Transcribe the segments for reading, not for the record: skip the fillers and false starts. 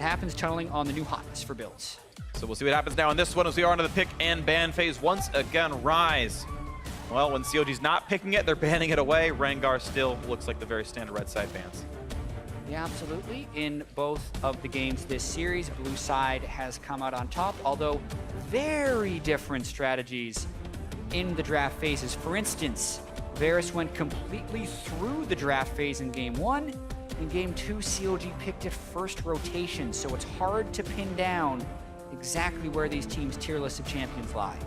happens tunneling on the new hots for builds. So we'll see what happens now in this one as we are into the pick and ban phase once again. Rise. Well, when CLG's not picking it, they're banning it away. Rengar still looks like the very standard red side bans. Yeah, absolutely. In both of the games this series, blue side has come out on top, although very different strategies in the draft phases. For instance, Varus went completely through the draft phase in game 1. In game 2, CLG picked it first rotation, so it's hard to pin down exactly where these teams' tier list of champions lie.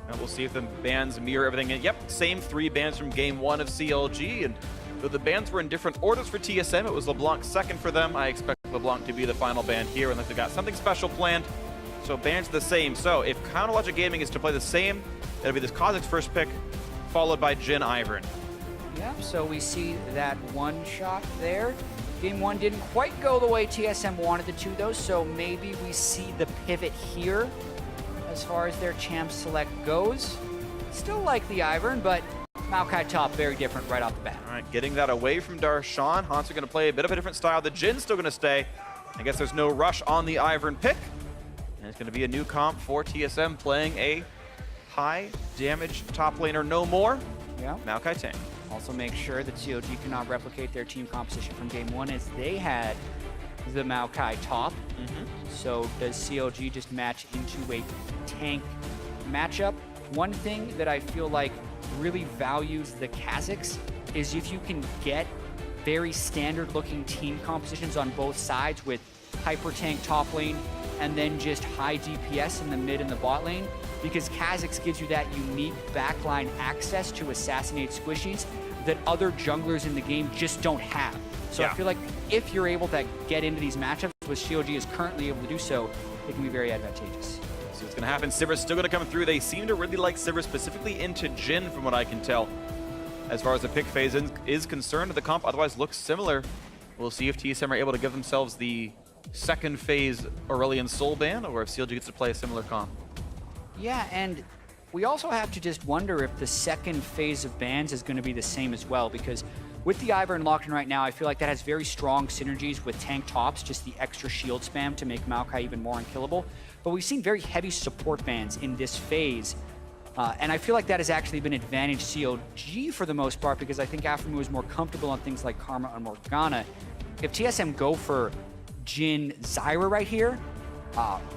And we'll see if the bans mirror everything. And yep, same 3 bans from game 1 of CLG. And though the bans were in different orders for TSM, it was LeBlanc second for them. I expect LeBlanc to be the final ban here unless they've got something special planned. So bans the same. So if Counterlogic Gaming is to play the same, it'll be this Kha'Zix first pick, followed by Jhin Ivern. Yep, so we see that one shot there. Game 1 didn't quite go the way TSM wanted it to, though, so maybe we see the pivot here as far as their champ select goes. Still like the Ivern, but Maokai top, very different right off the bat. All right, getting that away from Darshan. Hans are going to play a bit of a different style. The Jhin's still going to stay. I guess there's no rush on the Ivern pick. And it's going to be a new comp for TSM playing a high damage top laner no more. Yeah. Maokai tank. Also make sure that CLG cannot replicate their team composition from game 1 as they had the Maokai top. So does CLG just match into a tank matchup? One thing that I feel like really values the Kha'Zix is if you can get very standard looking team compositions on both sides with hyper tank top lane and then just high DPS in the mid and the bot lane, because Kha'Zix gives you that unique backline access to assassinate squishies that other junglers in the game just don't have. So I feel like if you're able to get into these matchups, which CLG is currently able to do so, it can be very advantageous. So what's going to happen? Sivir's still going to come through. They seem to really like Sivir specifically into Jhin from what I can tell. As far as the pick phase is concerned, the comp otherwise looks similar. We'll see if TSM are able to give themselves the second phase Aurelion Soul ban, or if CLG gets to play a similar comp. Yeah, and we also have to just wonder if the second phase of bans is going to be the same as well, because with the Ivern locked in right now, I feel like that has very strong synergies with tank tops, just the extra shield spam to make Maokai even more unkillable. But we've seen very heavy support bans in this phase, and I feel like that has actually been advantage CLG for the most part, because I think Aphromoo is more comfortable on things like Karma and Morgana. If TSM go for Jhin Zyra right here,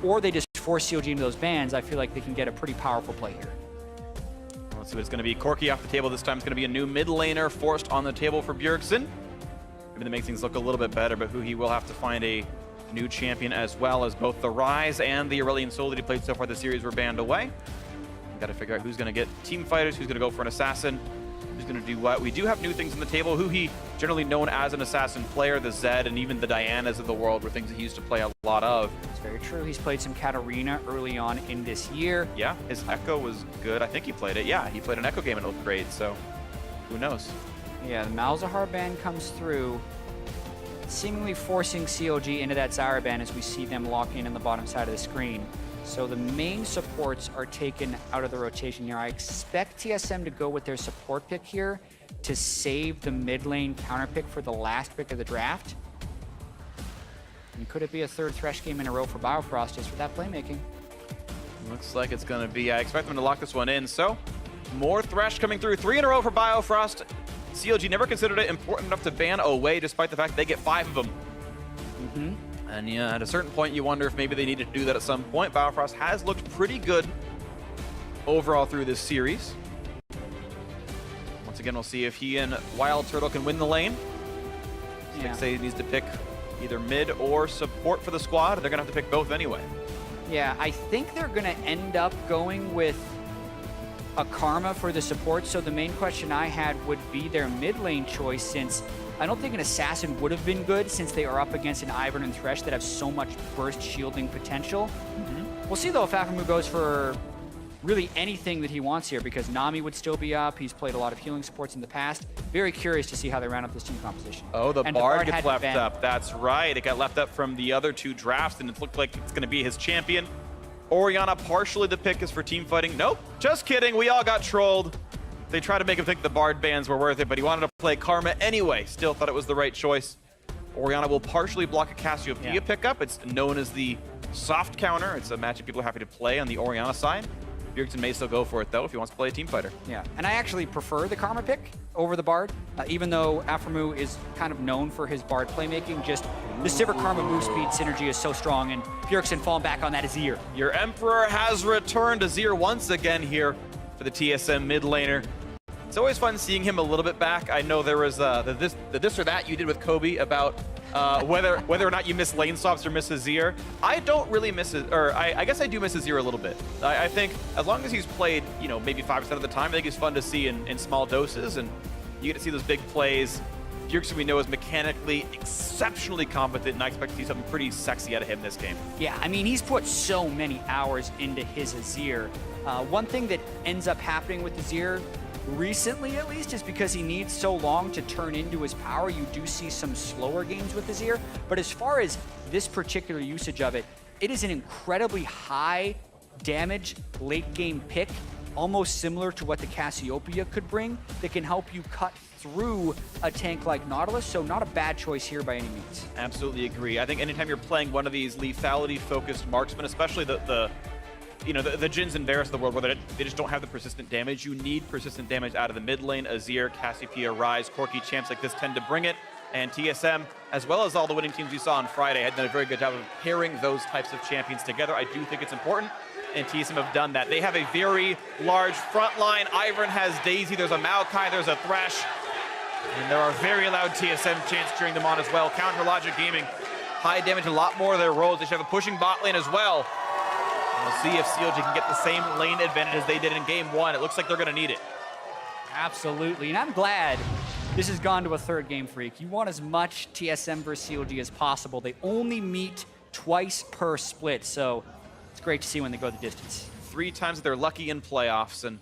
or they just force CLG into those bans, I feel like they can get a pretty powerful play here. Let's see what it's going to be. Corki off the table this time. It's going to be a new mid laner forced on the table for Bjergsen. Maybe that makes things look a little bit better, but he will have to find a new champion as well, as both the Rise and the Aurelion Soul that he played so far this series were banned away. Got to figure out who's going to get team fighters, who's going to go for an assassin, who's going to do what. We do have new things on the table. Generally known as an assassin player, the Zed and even the Dianas of the world were things that he used to play a lot of. It's very true. He's played some Katarina early on in this year. Yeah, his Echo was good. I think he played it. Yeah, he played an Echo game and it looked great, so who knows? Yeah, the Malzahar ban comes through, seemingly forcing CLG into that Zyra ban as we see them lock in the bottom side of the screen. So the main supports are taken out of the rotation here. I expect TSM to go with their support pick here to save the mid lane counter pick for the last pick of the draft. And could it be a third Thresh game in a row for Biofrost just for that playmaking? Looks like it's going to be. I expect them to lock this one in. So more Thresh coming through. 3 in a row for Biofrost. CLG never considered it important enough to ban away, despite the fact they get 5 of them. And yeah, at a certain point, you wonder if maybe they needed to do that at some point. Biofrost has looked pretty good overall through this series. Once again, we'll see if he and Wild Turtle can win the lane. Yeah. Say he needs to pick either mid or support for the squad. They're going to have to pick both anyway. Yeah, I think they're going to end up going with a Karma for the support. So the main question I had would be their mid lane choice, since I don't think an Assassin would have been good since they are up against an Ivern and Thresh that have so much burst shielding potential. We'll see though if Aphromoo goes for really anything that he wants here, because Nami would still be up. He's played a lot of healing supports in the past. Very curious to see how they round up this team composition. Oh, the Bard gets left up. That's right. It got left up from the other 2 drafts, and it looked like it's going to be his champion. Orianna, partially the pick is for team fighting. Nope, just kidding. We all got trolled. They tried to make him think the Bard bans were worth it, but he wanted to play Karma anyway. Still thought it was the right choice. Orianna will partially block a Cassiopeia pickup. It's known as the soft counter. It's a matchup people are happy to play on the Orianna side. Bjergsen may still go for it, though, if he wants to play a team fighter. Yeah, and I actually prefer the Karma pick over the Bard, even though Aphromoo is kind of known for his Bard playmaking. Just the Sivir Karma move speed synergy is so strong, and Bjergsen falling back on that Azir. Your Emperor has returned. Azir once again here for the TSM mid laner. It's always fun seeing him a little bit back. I know there was the this or that you did with Kobe about whether or not you miss lane swaps or miss Azir. I don't really miss it, or I guess I do miss Azir a little bit. I think as long as he's played, you know, maybe 5% of the time, I think he's fun to see in small doses, and you get to see those big plays. Bjergsen we know is mechanically exceptionally competent, and I expect to see something pretty sexy out of him this game. Yeah, I mean, he's put so many hours into his Azir. One thing that ends up happening with Azir, recently at least, is because he needs so long to turn into his power, you do see some slower games with Azir. But as far as this particular usage of it, it is an incredibly high damage late game pick, almost similar to what the Cassiopeia could bring, that can help you cut through a tank like Nautilus, so not a bad choice here by any means. Absolutely agree. I think anytime you're playing one of these lethality-focused marksmen, especially the Jins and Varus of the world, where they just don't have the persistent damage, you need persistent damage out of the mid lane. Azir, Cassiopeia, Ryze, Corki champs like this tend to bring it, and TSM, as well as all the winning teams we saw on Friday, had done a very good job of pairing those types of champions together. I do think it's important, and TSM have done that. They have a very large front line. Ivern has Daisy, there's a Maokai, there's a Thresh, and there are very loud TSM chants cheering them on as well. Counter Logic Gaming, high damage, a lot more of their roles. They should have a pushing bot lane as well. We'll see if CLG can get the same lane advantage as they did in game one. It looks like they're going to need it. Absolutely, and I'm glad this has gone to a third game, Freak. You want as much TSM versus CLG as possible. They only meet twice per split, so it's great to see when they go the distance. 3 times they're lucky in playoffs, and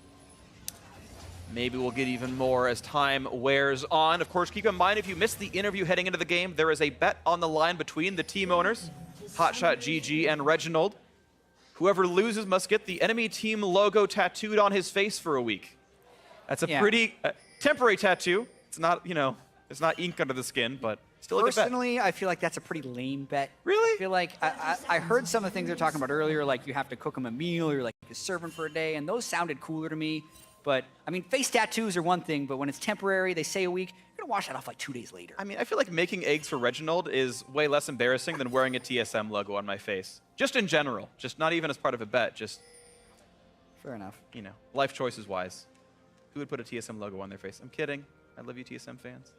maybe we'll get even more as time wears on. Of course, keep in mind, if you missed the interview heading into the game, there is a bet on the line between the team owners, Hotshot GG and Reginald. Whoever loses must get the enemy team logo tattooed on his face for a week. That's a pretty temporary tattoo. It's not, you know, it's not ink under the skin, but still a good bet. Personally, I feel like that's a pretty lame bet. Really? I feel like I heard some of the things they're talking about earlier, like you have to cook them a meal or like you serve them for a day, and those sounded cooler to me. But, I mean, face tattoos are one thing, but when it's temporary, they say a week, you're going to wash that off like 2 days later. I mean, I feel like making eggs for Reginald is way less embarrassing than wearing a TSM logo on my face. Just in general. Just not even as part of a bet. Just, fair enough. You know, life choices wise. Who would put a TSM logo on their face? I'm kidding. I love you, TSM fans.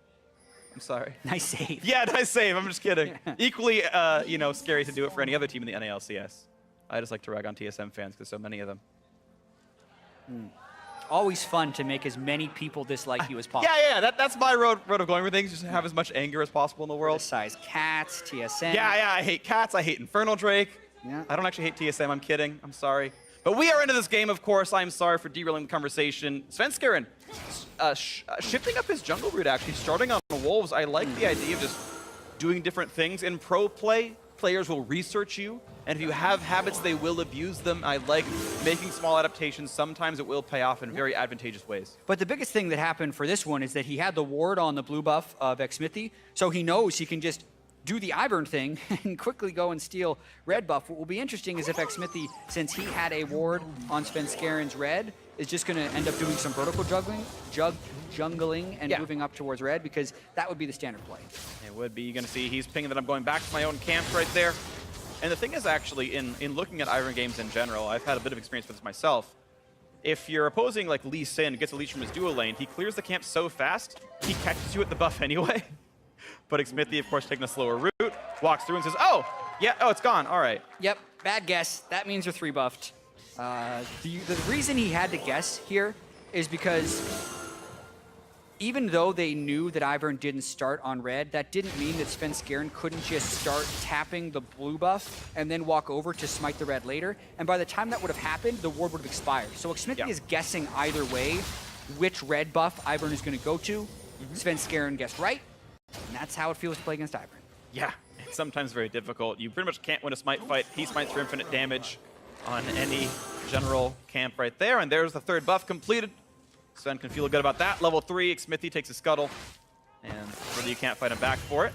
I'm sorry. Nice save. Yeah, nice save. I'm just kidding. Equally, you know, scary to do it for any other team in the NALCS. I just like to rag on TSM fans because so many of them. Always fun to make as many people dislike you as possible. Yeah, that's my road of going with things. Just have as much anger as possible in the world. Criticize cats, TSM. Yeah, I hate cats. I hate Infernal Drake. Yeah. I don't actually hate TSM. I'm kidding. I'm sorry. But we are into this game, of course. I'm sorry for derailing the conversation. Svenskeren shifting up his jungle route, actually, starting on Wolves. I like the idea of just doing different things. In pro play, players will research you. And if you have habits, they will abuse them. I like making small adaptations. Sometimes it will pay off in very advantageous ways. But the biggest thing that happened for this one is that he had the ward on the blue buff of Xmithy, so he knows he can just do the Ivern thing and quickly go and steal red buff. What will be interesting is if Xmithy, since he had a ward on Svenskeren's red, is just going to end up doing some vertical jungling and moving up towards red, because that would be the standard play. It would be. You're going to see he's pinging that I'm going back to my own camp right there. And the thing is, actually, in looking at Ivern games in general, I've had a bit of experience with this myself. If you're opposing, like, Lee Sin, gets a leash from his dual lane, he clears the camp so fast, he catches you at the buff anyway. But Xmithy, of course, taking a slower route, walks through and says, oh, yeah, oh, it's gone, all right. Yep, bad guess. That means you're 3 buffed. The reason he had to guess here is because even though they knew that Ivern didn't start on red, that didn't mean that Svenskeren couldn't just start tapping the blue buff and then walk over to smite the red later. And by the time that would have happened, the ward would have expired. So Xmithy is guessing either way which red buff Ivern is going to go to. Svenskeren guessed right, and that's how it feels to play against Ivern. Yeah, it's sometimes very difficult. You pretty much can't win a smite fight. He smites for infinite damage on any general camp right there. And there's the 3rd buff completed. Sven can feel good about that. Level 3, Xmithy takes a scuttle, and really you can't fight him back for it.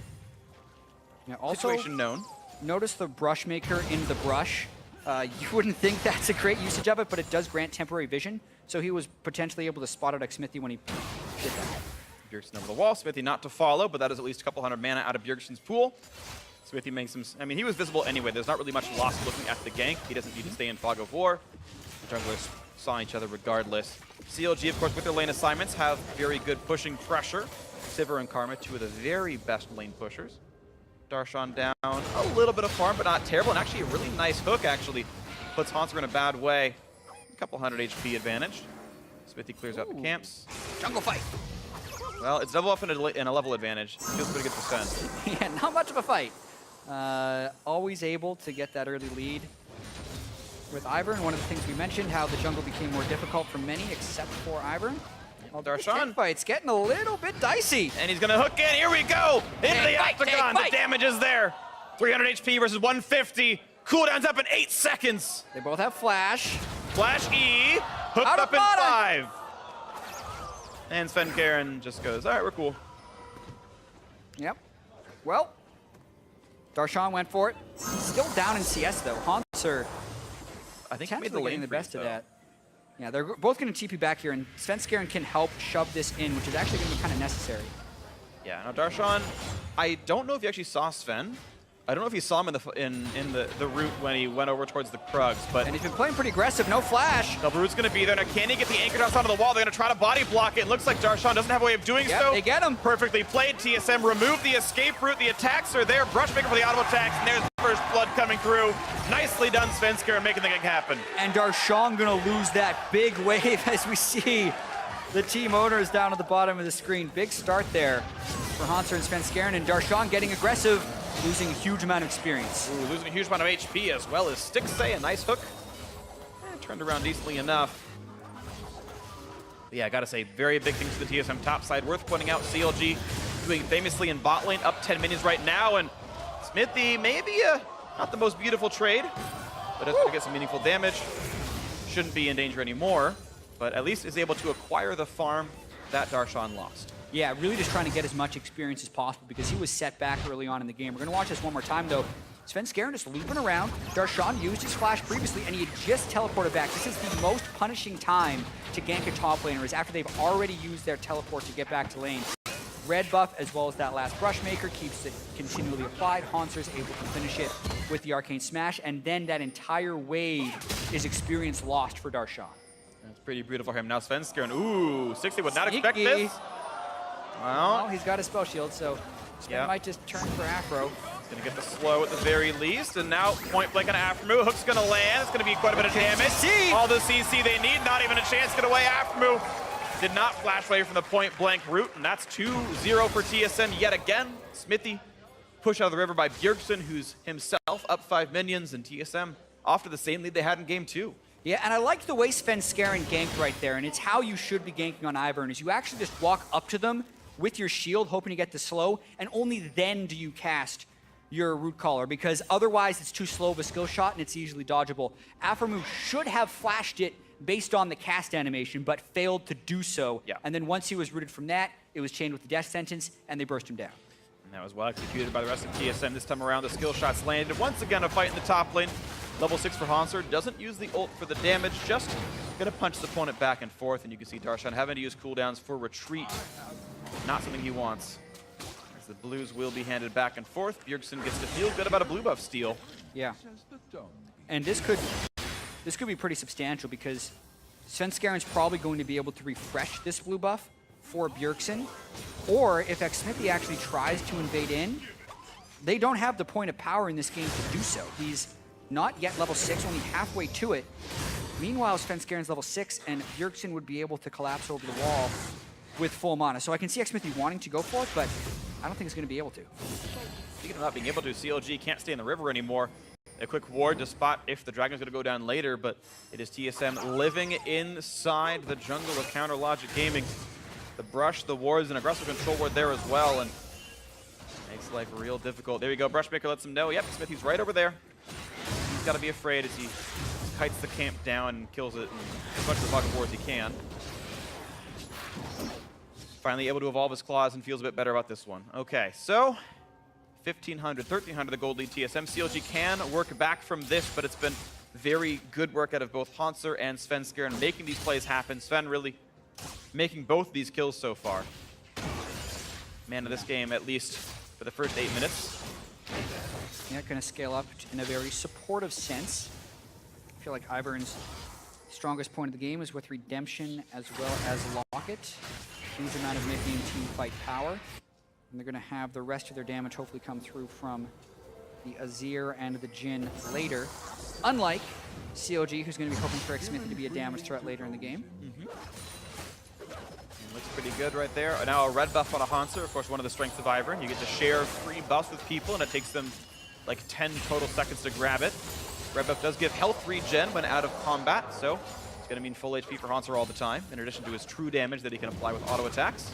Yeah, also, situation known. Notice the brush maker in the brush. You wouldn't think that's a great usage of it, but it does grant temporary vision. So he was potentially able to spot out Xmithy when he did that. Bjergsen over the wall. Smithy not to follow, but that is at least a couple hundred mana out of Bjergsen's pool. Smithy makes him. I mean, he was visible anyway. There's not really much loss looking at the gank. He doesn't need to stay in fog of war. The junglers saw each other regardless. CLG, of course, with their lane assignments, have very good pushing pressure. Sivir and Karma, two of the very best lane pushers. Darshan down, a little bit of farm, but not terrible. And actually a really nice hook, actually. Puts Haunter in a bad way. A couple hundred HP advantage. Smithy clears out the camps. Jungle fight. Well, it's double up in a level advantage. Feels pretty good percent. Yeah, not much of a fight. Always able to get that early lead with Ivern. One of the things we mentioned, how the jungle became more difficult for many except for Ivern. Well, Darshan fight's getting a little bit dicey. And he's gonna hook in. Here we go. Into the octagon. The damage is there. 300 HP versus 150. Cooldown's up in 8 seconds. They both have flash. Flash E. Hooked Out up of in mana. 5. And Sven Karen just goes, all right, we're cool. Yep. Well, Darshan went for it. Still down in CS though. Haunter I think he made the getting lane the freeze, best of though. that. Yeah, they're both going to TP back here, and Svenskeren can help shove this in, which is actually going to be kind of necessary. Yeah, now Darshan, I don't know if you actually saw Sven. I don't know if you saw him in the route when he went over towards the Krugs, but... And he's been playing pretty aggressive, no flash. The root's going to be there. Now, can he get the anchor down onto the wall? They're going to try to body block it. It looks like Darshan doesn't have a way of doing so. They get him. Perfectly played. TSM remove the escape route. The attacks are there. Brushmaker for the auto attacks, and there's the first blood coming through. Nicely done, Svenskeren, making the thing happen. And Darshan going to lose that big wave as we see the team owners down at the bottom of the screen. Big start there for Haunter and Svenskeren, and Darshan getting aggressive, losing a huge amount of experience. Ooh, losing a huge amount of HP as well as Stixay, a nice hook. Turned around decently enough. But yeah, I gotta say, very big things to the TSM top side. Worth pointing out, CLG doing famously in bot lane, up 10 minions right now, and Smithy, maybe not the most beautiful trade, but is gonna get some meaningful damage. Shouldn't be in danger anymore, but at least is able to acquire the farm that Darshan lost. Yeah, really just trying to get as much experience as possible because he was set back early on in the game. We're going to watch this one more time, though. Svenskeren just looping around. Darshan used his flash previously, and he had just teleported back. This is the most punishing time to gank a top laner, is after they've already used their teleport to get back to lane. Red buff, as well as that last Brushmaker, keeps it continually applied. Haunter's able to finish it with the Arcane Smash, and then that entire wave is experience lost for Darshan. That's pretty beautiful for him. Now Svenskeren, ooh, 60 would not expect Sneaky. this. Well, He's got a spell shield, so Sven might just turn for Afro. He's gonna get the slow at the very least, and now point blank on Aftermoo. Hook's gonna land. It's gonna be quite a bit of damage. All the CC they need, not even a chance to get away. Aftermoo did not flash away from the point blank route, and that's 2-0 for TSM yet again. Smithy pushed out of the river by Bjergsen, who's himself up 5 minions, and TSM off to the same lead they had in game 2. Yeah, and I like the way Svenskeren ganked right there, and it's how you should be ganking on Ivern, is you actually just walk up to them with your shield, hoping to get the slow, and only then do you cast your root caller, because otherwise it's too slow of a skill shot and it's easily dodgeable. Aftermoo should have flashed it based on the cast animation, but failed to do so. Yeah. And then once he was rooted from that, it was chained with the death sentence, and they burst him down. And that was well executed by the rest of TSM. This time around, the skill shots landed. Once again, a fight in the top lane. Level 6 for Haunter. Doesn't use the ult for the damage, just gonna punch the opponent back and forth, and you can see Darshan having to use cooldowns for retreat. Not something he wants. As the blues will be handed back and forth. Bjergsen gets to feel good about a blue buff steal. Yeah. And this could be pretty substantial because Svenskeren's probably going to be able to refresh this blue buff for Bjergsen. Or if Xmithy actually tries to invade in, they don't have the point of power in this game to do so. He's not yet level 6, only halfway to it. Meanwhile, Svenskeren's level 6, and Bjergsen would be able to collapse over the wall with full mana. So I can see Xmithy wanting to go for it, but I don't think he's going to be able to. Speaking of not being able to, CLG can't stay in the river anymore. A quick ward to spot if the Dragon's going to go down later, but it is TSM living inside the jungle of Counter Logic Gaming. The brush, the wards, and aggressive control ward there as well, and makes life real difficult. There you go, Brushmaker lets him know, yep, Smithy's right over there. He's got to be afraid as he kites the camp down and kills it as much of the fog of war as he can. Finally able to evolve his claws and feels a bit better about this one. Okay, so 1,500, 1,300 the gold lead TSM. CLG can work back from this, but it's been very good work out of both Hauntzer and Svenskeren and making these plays happen. Sven really making both these kills so far. Man of this game, at least for the first 8 minutes. Yeah, going to scale up in a very supportive sense. I feel like Ivern's strongest point of the game is with Redemption as well as Locket. Huge amount of mid-game team fight power. And they're going to have the rest of their damage hopefully come through from the Azir and the Jhin later. Unlike CLG, who's going to be hoping for Xmithie to be a damage threat later in the game. Looks pretty good right there. Now a red buff on a Hauntzer, of course one of the strengths of Ivern. You get to share free buffs with people and it takes them like 10 total seconds to grab it. Red buff does give health regen when out of combat, so it's going to mean full HP for Hauntzer all the time, in addition to his true damage that he can apply with auto attacks.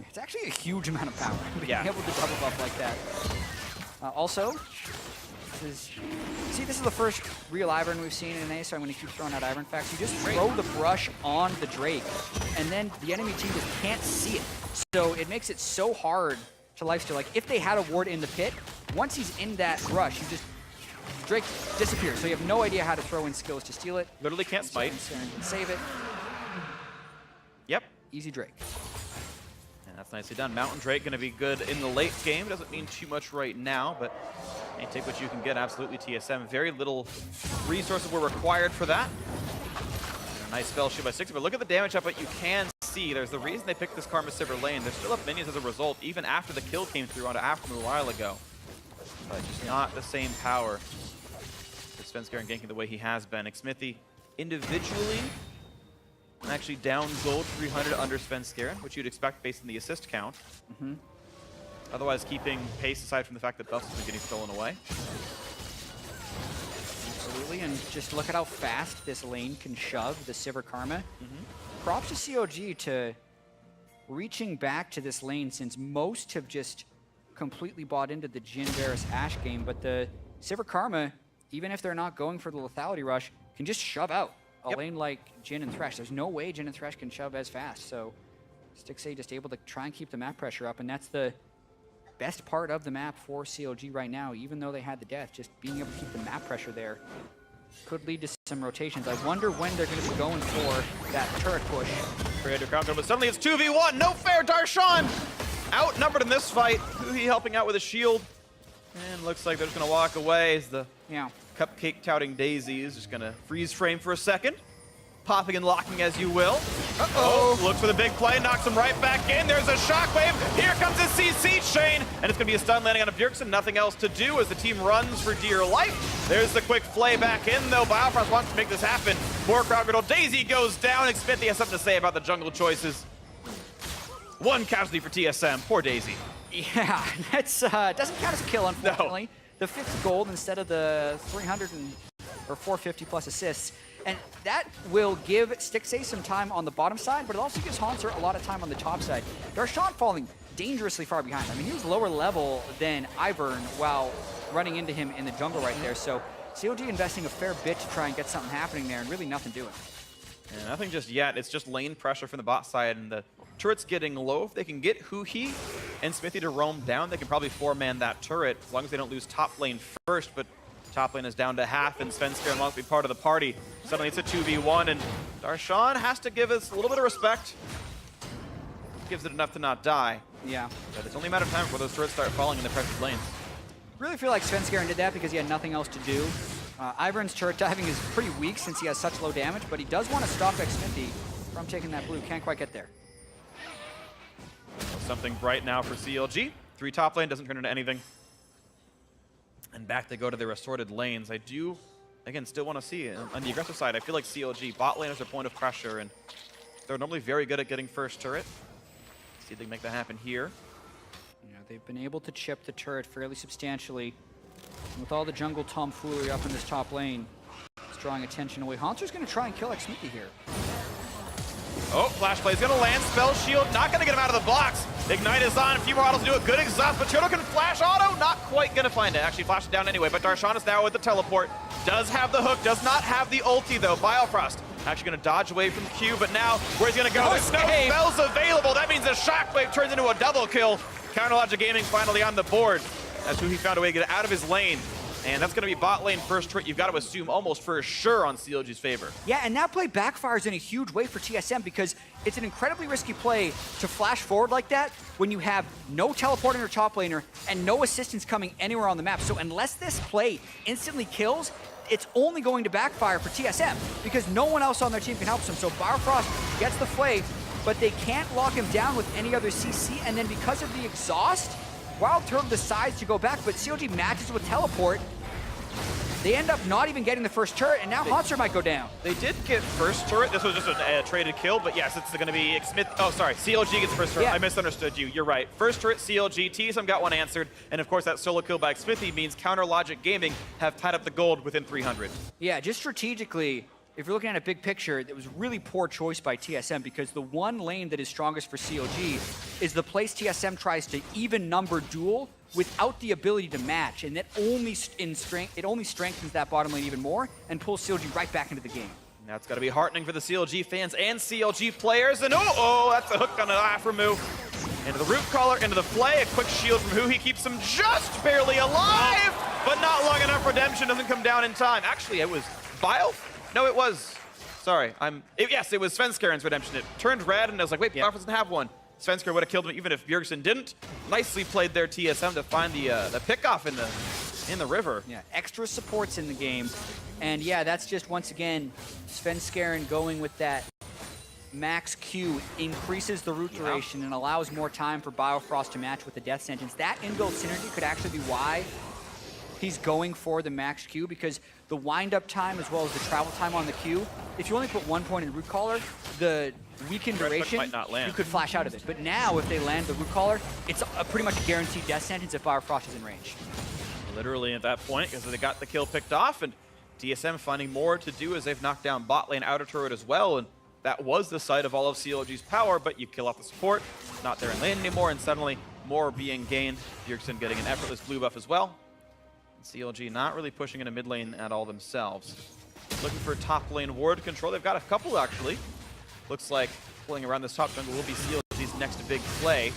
It's actually a huge amount of power, being Yeah. able to double buff like that. Also, this is the first real Ivern we've seen in NA, so I'm going to keep throwing out Ivern facts. You just throw the brush on the Drake, and then the enemy team just can't see it. So it makes it so hard to lifesteal. Like, if they had a ward in the pit, once he's in that brush, you just... Drake disappears, so you have no idea how to throw in skills to steal it. Literally can't smite. Saren can save it. Yep. Easy Drake. And that's nicely done. Mountain Drake going to be good in the late game. Doesn't mean too much right now, but you take what you can get. Absolutely TSM. Very little resources were required for that. And a nice spell shield by 60, but look at the damage output. You can see there's the reason they picked this Karma Sivir lane. They're still up minions as a result, even after the kill came through onto Aftermoon a while ago. But just not the same power. Svenskeren ganking the way he has been. Xmithie individually and actually down gold 300 under Svenskeren, which you'd expect based on the assist count. Otherwise keeping pace aside from the fact that buffs have been getting stolen away. Absolutely, and just look at how fast this lane can shove the Sivir Karma. Props to CLG to reaching back to this lane, since most have just completely bought into the Jhin Varus Ashe game, but the Sivir Karma, even if they're not going for the lethality rush, can just shove out a lane like Jhin and Thresh. There's no way Jhin and Thresh can shove as fast, so Stixxay just able to try and keep the map pressure up, and that's the best part of the map for CLG right now. Even though they had the death, just being able to keep the map pressure there could lead to some rotations. I wonder when they're going to be going for that turret push. Creator counter, but suddenly it's 2v1. No fair, Darshan! Outnumbered in this fight. Huhi helping out with a shield. And looks like they're just going to walk away as the cupcake touting Daisy is just going to freeze frame for a second. Popping and locking as you will. Uh-oh. Looks for the big play, knocks him right back in. There's a shockwave. Here comes a CC chain. And it's going to be a stun landing on a Bjergsen. Nothing else to do as the team runs for dear life. There's the quick flay back in, though. Biofrost wants to make this happen. More crowd control. Daisy goes down. Xmithie has something to say about the jungle choices. One casualty for TSM. Poor Daisy. Yeah, that's doesn't count as a kill, unfortunately. No. The 5th gold instead of the 300 or 450 plus assists. And that will give Stixxay some time on the bottom side, but it also gives Hauntzer a lot of time on the top side. Darshan falling dangerously far behind. I mean, he was lower level than Ivern while running into him in the jungle right there. So CLG investing a fair bit to try and get something happening there, and really nothing doing. Yeah, nothing just yet. It's just lane pressure from the bot side, and the turret's getting low. If they can get Huhi and Xmithie to roam down, they can probably 4-man that turret, as long as they don't lose top lane first. But top lane is down to half, and Svenskeren wants to be part of the party. Suddenly it's a 2v1, and Darshan has to give us a little bit of respect. Gives it enough to not die. Yeah. But it's only a matter of time before those turrets start falling in the precious lanes. Really feel like Svenskeren did that because he had nothing else to do. Ivern's turret diving is pretty weak since he has such low damage, but he does want to stop Xmithie from taking that blue. Can't quite get there. Something bright now for CLG. 3 top lane doesn't turn into anything. And back they go to their assorted lanes. I do, again, still want to see it. On the aggressive side, I feel like CLG, bot lane is their point of pressure, and they're normally very good at getting first turret. See if they can make that happen here. Yeah, they've been able to chip the turret fairly substantially. And with all the jungle tomfoolery up in this top lane, it's drawing attention away. Hauntzer's going to try and kill Xmithie here. Oh, flash play is going to land. Spell shield, not going to get him out of the blocks. Ignite is on. A few more autos to do it. Good exhaust, but Chodo can flash auto. Not quite going to find it. Actually, flash it down anyway, but Darshan is now with the teleport. Does have the hook, does not have the ulti, though. Biofrost actually going to dodge away from the Q, but now where's he going to go? There's no spells available. That means the shockwave turns into a double kill. CounterLogic Gaming finally on the board. That's who he found a way to get out of his lane. And that's going to be bot lane first turret. You've got to assume almost for sure on CLG's favor. Yeah, and that play backfires in a huge way for TSM because it's an incredibly risky play to flash forward like that when you have no teleporting or top laner and no assistance coming anywhere on the map. So unless this play instantly kills, it's only going to backfire for TSM because no one else on their team can help them. So Biofrost gets the play, but they can't lock him down with any other CC. And then because of the exhaust, Wild Turtle decides to go back, but CLG matches with teleport. They end up not even getting the first turret, and now Haunter might go down. They did get first turret. This was just a traded kill, but yes, it's going to be Smith. Oh, sorry, CLG gets first turret. Yeah. I misunderstood you. You're right. First turret, CLG. TSM got one answered, and of course that solo kill by Smithy means CounterLogic Gaming have tied up the gold within 300. Yeah, just strategically, if you're looking at a big picture, it was really poor choice by TSM because the one lane that is strongest for CLG is the place TSM tries to even number duel without the ability to match, and that only strengthens that bottom lane even more and pulls CLG right back into the game. That's got to be heartening for the CLG fans and CLG players. And oh, that's a hook on an Aframu. Into the root collar, into the flay, a quick shield from who he keeps him just barely alive, but not long enough. Redemption doesn't come down in time. Actually, it was Bio? No, it was. Sorry, yes, it was Svenskaren's redemption. It turned red, and I was like, wait, Bio doesn't have one. Svenskeren would have killed him even if Bjergsen didn't. Nicely played there, TSM, to find the pickoff in the river. Yeah, extra supports in the game. And yeah, that's just, once again, Svenskeren going with that max Q increases the root duration and allows more time for Biofrost to match with the death sentence. That inbuilt synergy could actually be why he's going for the max Q, because the wind-up time as well as the travel time on the Q, if you only put 1 point in root collar, the weakened duration, might not land. You could flash out of it. But now, if they land the root collar, it's a pretty much guaranteed death sentence if Biofrost is in range. Literally at that point, because they got the kill picked off, and TSM finding more to do as they've knocked down bot lane outer turret as well, and that was the site of all of CLG's power, but you kill off the support, not there in lane anymore, and suddenly more being gained. Bjergsen getting an effortless blue buff as well. CLG not really pushing into mid lane at all themselves. Looking for top lane ward control. They've got a couple, actually. Looks like pulling around this top jungle will be CLG's next big play.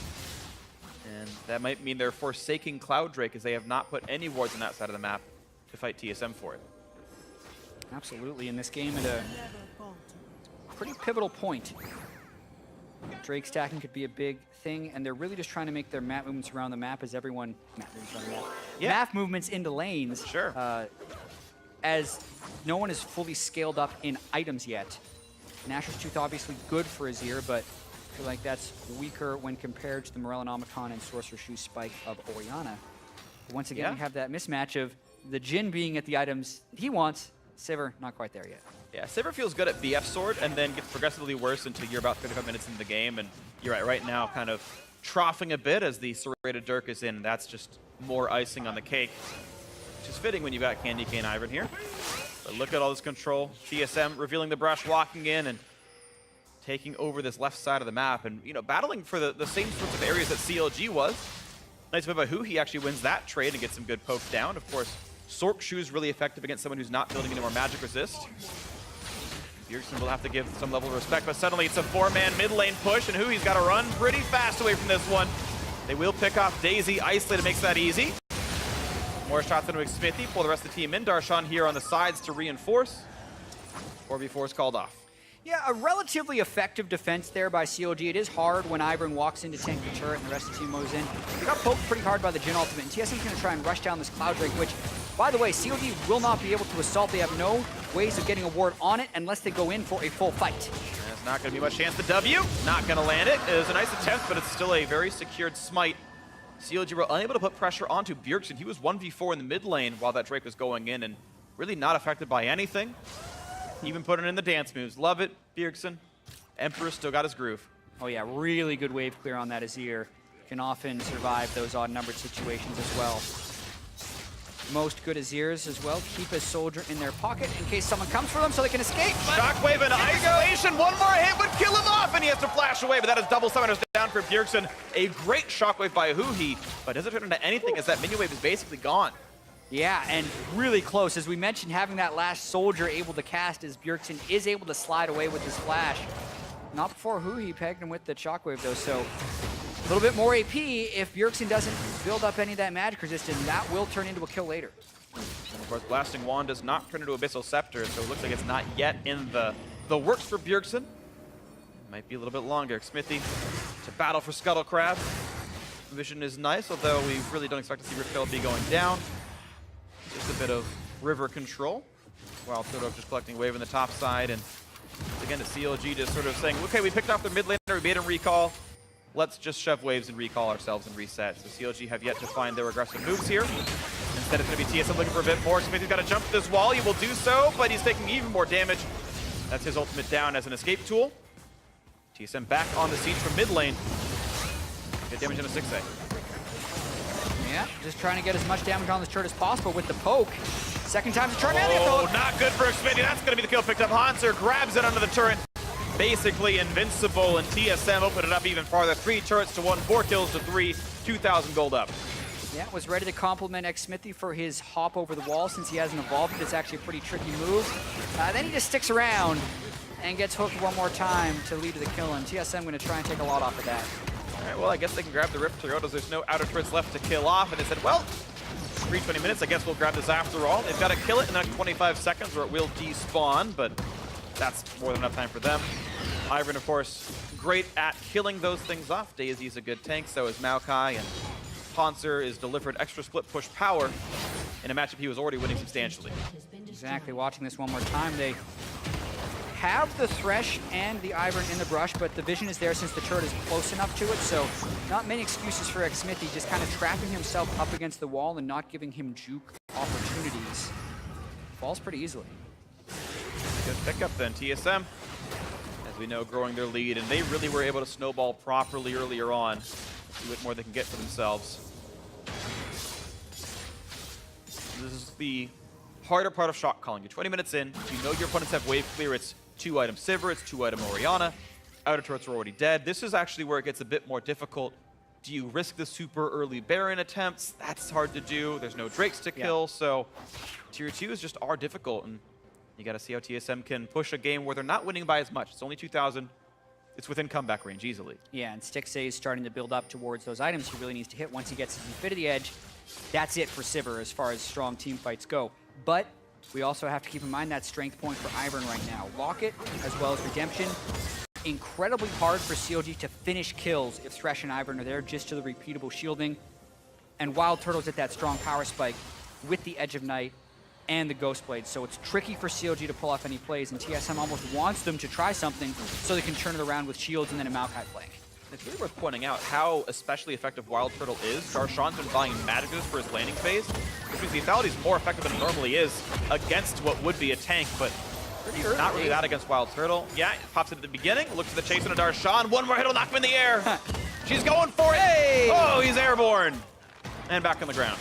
And that might mean they're forsaking Cloud Drake, as they have not put any wards on that side of the map to fight TSM for it. Absolutely, in this game at a pretty pivotal point. Drake stacking could be a big thing, and they're really just trying to make their map movements around the map as everyone... Map movements into lanes. Sure. As no one is fully scaled up in items yet. Nashor's Tooth obviously good for Azir, but I feel like that's weaker when compared to the Morellonomicon and Sorcerer's Shoe Spike of Orianna. But once again, we have that mismatch of the Jhin being at the items he wants, Sivir not quite there yet. Yeah, Sivir feels good at BF Sword and then gets progressively worse until you're about 35 minutes into the game, and you're right now kind of troughing a bit as the Serrated Dirk is in. That's just more icing on the cake, which is fitting when you've got Candy Cane Ivern here. But look at all this control. TSM revealing the brush, walking in and taking over this left side of the map, and battling for the same sorts of areas that CLG was. Nice move by who he actually wins that trade and gets some good poke down. Of course, Sork Shoe is really effective against someone who's not building any more magic resist. Bjergsen will have to give some level of respect, but suddenly it's a 4-man mid lane push, and who he's got to run pretty fast away from this one. They will pick off Daisy. Isolated makes that easy. More shots into Smithy, pull the rest of the team in. Darshan here on the sides to reinforce. 4v4 is called off. Yeah, a relatively effective defense there by CLG. It is hard when Ivern walks in to tank the turret and the rest of the team moves in. They got poked pretty hard by the Jhin ultimate, and TSM's going to try and rush down this Cloud Drake, which, by the way, CLG will not be able to assault. They have no ways of getting a ward on it unless they go in for a full fight. There's not going to be much chance to W. Not going to land it. It was a nice attempt, but it's still a very secured smite. CLG were unable to put pressure onto Bjergsen. He was 1v4 in the mid lane while that Drake was going in, and really not affected by anything. Even putting in the dance moves. Love it, Bjergsen. Emperor still got his groove. Oh yeah, really good wave clear on that Azir. Can often survive those odd-numbered situations as well. Most good Azirs as well keep a soldier in their pocket in case someone comes for them so they can escape. Shockwave and isolation. One more hit would kill him off, and he has to flash away, but that is double summoners down for Bjergsen. A great shockwave by Huhi, but doesn't turn into anything as that minion wave is basically gone. Yeah, and really close. As we mentioned, having that last soldier able to cast as Bjergsen is able to slide away with his flash. Not before Huhi pegged him with the shockwave though, so A little bit more AP. If Bjergsen doesn't build up any of that magic resistance, that will turn into a kill later. And of course, Blasting Wand does not turn into Abyssal Scepter, so it looks like it's not yet in the works for Bjergsen. Might be a little bit longer. Smithy to battle for Scuttle Crab. Vision is nice, although we really don't expect to see Rift be going down. Just a bit of river control, while Turtle just collecting wave in the top side. And again, the CLG just sort of saying, okay, we picked off their mid laner, we made him recall. Let's just shove waves and recall ourselves and reset. So CLG have yet to find their aggressive moves here. Instead, it's going to be TSM looking for a bit more. Smithy's got to jump this wall. He will do so, but he's taking even more damage. That's his ultimate down as an escape tool. TSM back on the siege from mid lane. Good damage in a 6A. Yeah, just trying to get as much damage on this turret as possible with the poke. Second time to turn and the Oh, poke. not good for Smithy. That's going to be the kill picked up. Hanser grabs it under the turret. Basically invincible, and TSM opened it up even farther. 3 turrets to 1, 4 kills to 3, 2,000 gold up. Yeah, was ready to compliment Smithy for his hop over the wall since he hasn't evolved it. It's actually a pretty tricky move. Then he just sticks around and gets hooked one more time to lead to the kill, and TSM going to try and take a lot off of that. All right, well, I guess they can grab the Rift Toyotas. There's no outer turrets left to kill off, and they said, well, 20 minutes, I guess we'll grab this after all. They've got to kill it in the next 25 seconds or it will despawn, but that's more than enough time for them. Ivern, of course, great at killing those things off. Daisy's a good tank, so is Maokai, and Hanser is delivered extra split push power in a matchup he was already winning substantially. Exactly, watching this one more time, they have the Thresh and the Ivern in the brush, but the vision is there since the turret is close enough to it, so not many excuses for Smithy, just kind of trapping himself up against the wall and not giving him juke opportunities. Falls pretty easily. Good pickup then, TSM. As we know, growing their lead, and they really were able to snowball properly earlier on. See what more they can get for themselves. This is the harder part of shot calling. You're 20 minutes in, you know your opponents have wave clear. It's 2-item Sivir, it's 2-item Orianna. Outer turrets are already dead. This is actually where it gets a bit more difficult. Do you risk the super early Baron attempts? That's hard to do. There's no Drakes to kill, so tier 2s just are difficult, and you gotta see how TSM can push a game where they're not winning by as much. It's only 2,000. It's within comeback range easily. Yeah, and Stixxay is starting to build up towards those items he really needs to hit. Once he gets his fit of the edge, that's it for Sivir as far as strong team fights go. But we also have to keep in mind that strength point for Ivern right now. Locket, as well as Redemption. Incredibly hard for CLG to finish kills if Thresh and Ivern are there just to the repeatable shielding. And Wild Turtle's at that strong power spike with the Edge of Night and the Ghost Blade. So it's tricky for CLG to pull off any plays, and TSM almost wants them to try something so they can turn it around with shields and then a Maokai flank. It's really worth pointing out how especially effective Wild Turtle is. Darshan's been buying Magicus for his landing phase, which means the lethality is more effective than it normally is against what would be a tank, but he's not really that against Wild Turtle. Yeah, it pops it at the beginning, looks for the chase on a Darshan. One more hit will knock him in the air. She's going for it. Hey! Oh, he's airborne. And back on the ground.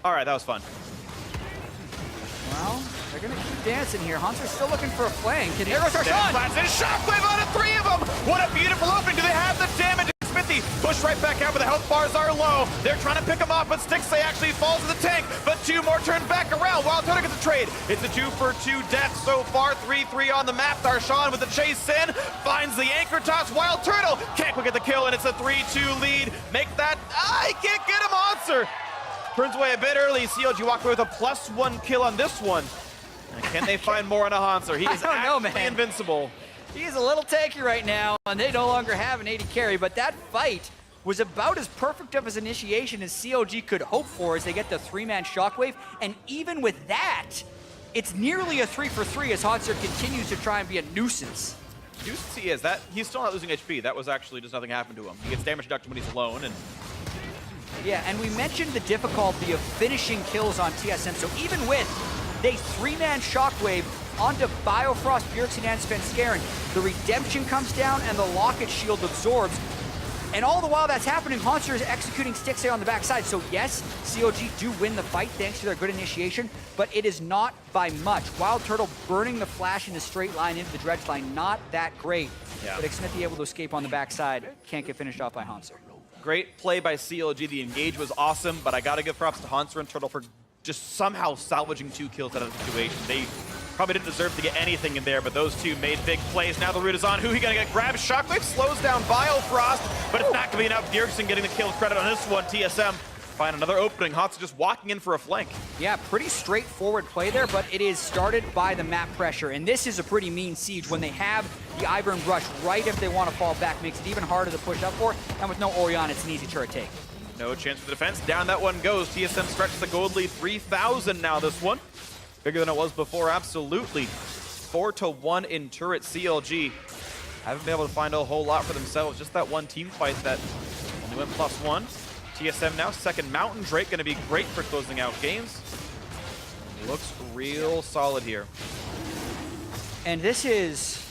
All right, that was fun. Well, they're going to keep dancing here. Hanser's still looking for a flank. And there goes Darshan! And Shockwave on 3 of them! What a beautiful opening! Do they have the damage? Smithy push right back out, but the health bars are low. They're trying to pick him off, but Stixxay actually falls to the tank. But 2 more turn back around. Wild Turtle gets a trade. It's a 2-for-2 death so far. 3-3 on the map. Darshan with the chase in. Finds the anchor toss. Wild Turtle can't quite get the kill, and it's a 3-2 lead. Make that... he can't get him, Hanser! Turns away a bit early. CLG walked away with a +1 kill on this one. And can they find more on a Hanser? He is actually invincible. He's a little tanky right now, and they no longer have an 80 carry, but that fight was about as perfect of an initiation as CLG could hope for as they get the 3-man Shockwave, and even with that, it's nearly a 3-for-3 as Hanser continues to try and be a nuisance. Nuisance he is. That, he's still not losing HP. That was actually just nothing happened to him. He gets damage reduction when he's alone, and yeah, and we mentioned the difficulty of finishing kills on TSM, so even with the 3-man Shockwave onto Biofrost, Bjergsen, and Svenskeren, the Redemption comes down and the Locket shield absorbs. And all the while that's happening, Hanser is executing Stixxay on the backside. So yes, CLG do win the fight thanks to their good initiation, but it is not by much. Wild Turtle burning the flash in a straight line into the dredge line, not that great. Yeah. But Smithy able to escape on the backside, can't get finished off by Hanser. Great play by CLG. The engage was awesome, but I gotta give props to Hanser and Turtle for just somehow salvaging 2 kills out of the situation. They Probably didn't deserve to get anything in there, but those two made big plays. Now the root is on. Who he gonna get? Grab Shockwave, slows down Biofrost, but it's not gonna be enough. Bjergsen getting the kill credit on this one. TSM find another opening. Hatsu just walking in for a flank. Yeah, pretty straightforward play there, but it is started by the map pressure, and this is a pretty mean siege when they have the Ivern Rush right if they want to fall back, makes it even harder to push up for, and with no Orion, it's an easy turret take. No chance for the defense. Down that one goes. TSM stretches the gold lead, 3,000 now this one. Bigger than it was before, absolutely. 4-1 in turret. CLG haven't been able to find a whole lot for themselves. Just that one team fight that only went +1. TSM now, second Mountain Drake, going to be great for closing out games. Looks real solid here. And this is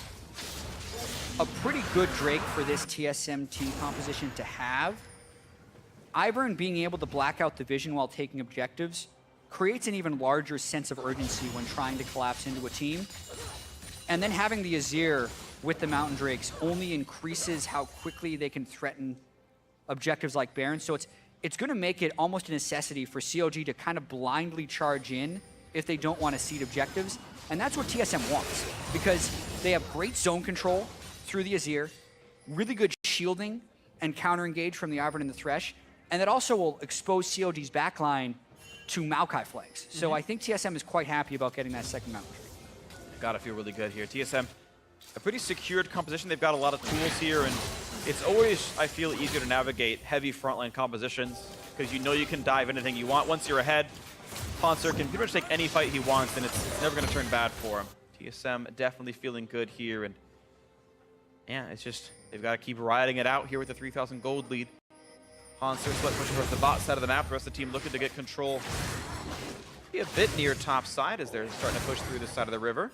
a pretty good Drake for this TSM team composition to have. Ivern being able to black out the vision while taking objectives creates an even larger sense of urgency when trying to collapse into a team. And then having the Azir with the Mountain Drakes only increases how quickly they can threaten objectives like Baron. So it's going to make it almost a necessity for CLG to kind of blindly charge in if they don't want to cede objectives. And that's what TSM wants, because they have great zone control through the Azir, really good shielding and counter engage from the Ivern and the Thresh, and that also will expose CLG's backline to Maokai flags. So I think TSM is quite happy about getting that second Mountain Drake. Gotta feel really good here. TSM, a pretty secured composition. They've got a lot of tools here, and it's always, I feel, easier to navigate heavy frontline compositions because you know you can dive anything you want. Once you're ahead, Ponser can pretty much take any fight he wants, and it's never going to turn bad for him. TSM definitely feeling good here, and yeah, it's just, they've got to keep riding it out here with the 3,000 gold lead. Ponser split pushing towards the bot side of the map. The rest of the team looking to get control. Be a bit near top side as they're starting to push through this side of the river.